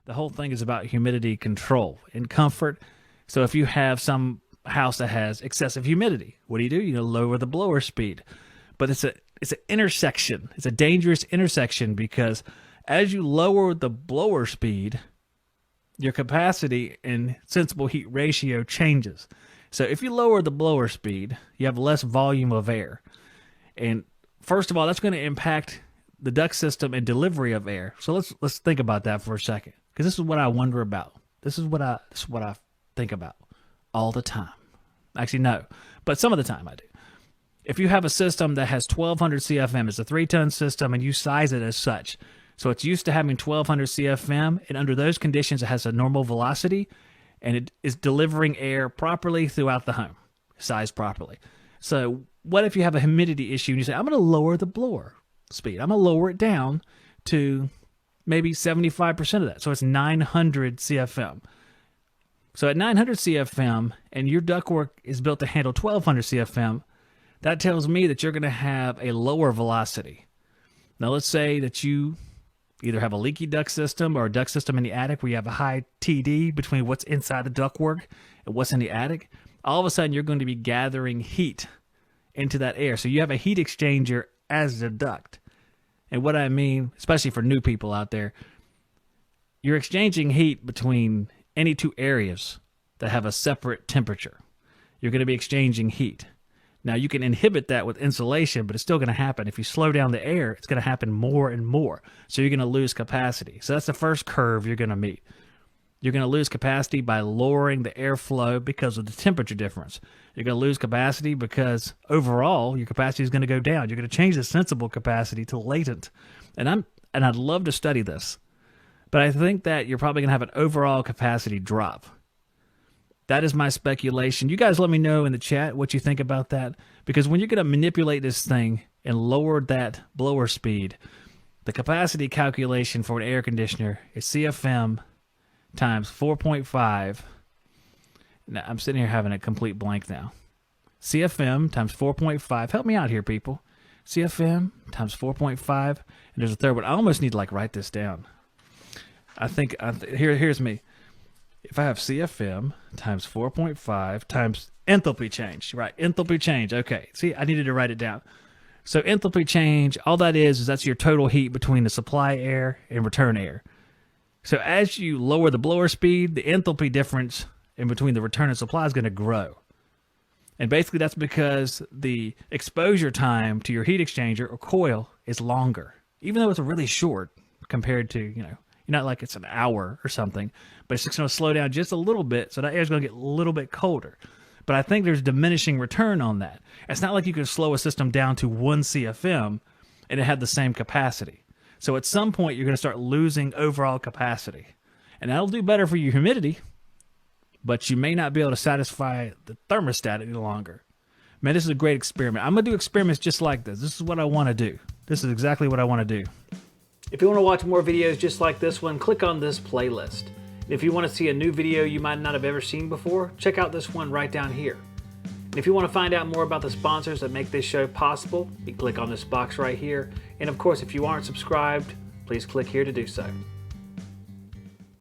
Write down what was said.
The whole thing is about humidity control and comfort. So if you have some house that has excessive humidity, what do? You lower the blower speed. But it's an intersection. It's a dangerous intersection because as you lower the blower speed, your capacity and sensible heat ratio changes. So if you lower the blower speed, you have less volume of air. And first of all, that's going to impact the duct system and delivery of air. So let's think about that for a second, because this is what I wonder about. This is what I think about all the time. Actually, no, but some of the time I do. If you have a system that has 1200 CFM, it's a 3-ton system, and you size it as such, so it's used to having 1200 CFM, and under those conditions, it has a normal velocity, and it is delivering air properly throughout the home, sized properly. So what if you have a humidity issue and you say, I'm going to lower the blower speed. I'm going to lower it down to maybe 75% of that. So it's 900 CFM. So at 900 CFM and your ductwork is built to handle 1200 CFM, that tells me that you're going to have a lower velocity. Now let's say that you either have a leaky duct system or a duct system in the attic where you have a high TD between what's inside the ductwork and what's in the attic. All of a sudden, you're going to be gathering heat into that air. So you have a heat exchanger as the duct. And what I mean, especially for new people out there, you're exchanging heat between any two areas that have a separate temperature. You're going to be exchanging heat. Now, you can inhibit that with insulation, but it's still going to happen. If you slow down the air, it's going to happen more and more. So you're going to lose capacity. So that's the first curve you're going to meet. You're going to lose capacity by lowering the airflow because of the temperature difference. You're going to lose capacity because overall your capacity is going to go down. You're going to change the sensible capacity to latent. And I'd love to study this, but I think that you're probably going to have an overall capacity drop. That is my speculation. You guys let me know in the chat what you think about that, because when you're going to manipulate this thing and lower that blower speed, the capacity calculation for an air conditioner is CFM times 4.5. Now, I'm sitting here having a complete blank now. CFM times 4.5. Help me out here, people. CFM times 4.5. And there's a third one. I almost need to write this down. I think, here's me. If I have CFM times 4.5 times enthalpy change, right? Enthalpy change. Okay. See, I needed to write it down. So enthalpy change, all that is that's your total heat between the supply air and return air. So as you lower the blower speed, the enthalpy difference in between the return and supply is going to grow. And basically that's because the exposure time to your heat exchanger or coil is longer, even though it's really short compared to, not like it's an hour or something, but it's just going to slow down just a little bit, so that air is going to get a little bit colder. But I think there's diminishing return on that. It's not like you can slow a system down to 1 CFM and it had the same capacity. So at some point, you're going to start losing overall capacity. And that'll do better for your humidity, but you may not be able to satisfy the thermostat any longer. Man, this is a great experiment. I'm going to do experiments just like this. This is what I want to do. This is exactly what I want to do. If you want to watch more videos just like this one, click on this playlist. And if you want to see a new video you might not have ever seen before, check out this one right down here. And if you want to find out more about the sponsors that make this show possible, you can click on this box right here. And of course, if you aren't subscribed, please click here to do so.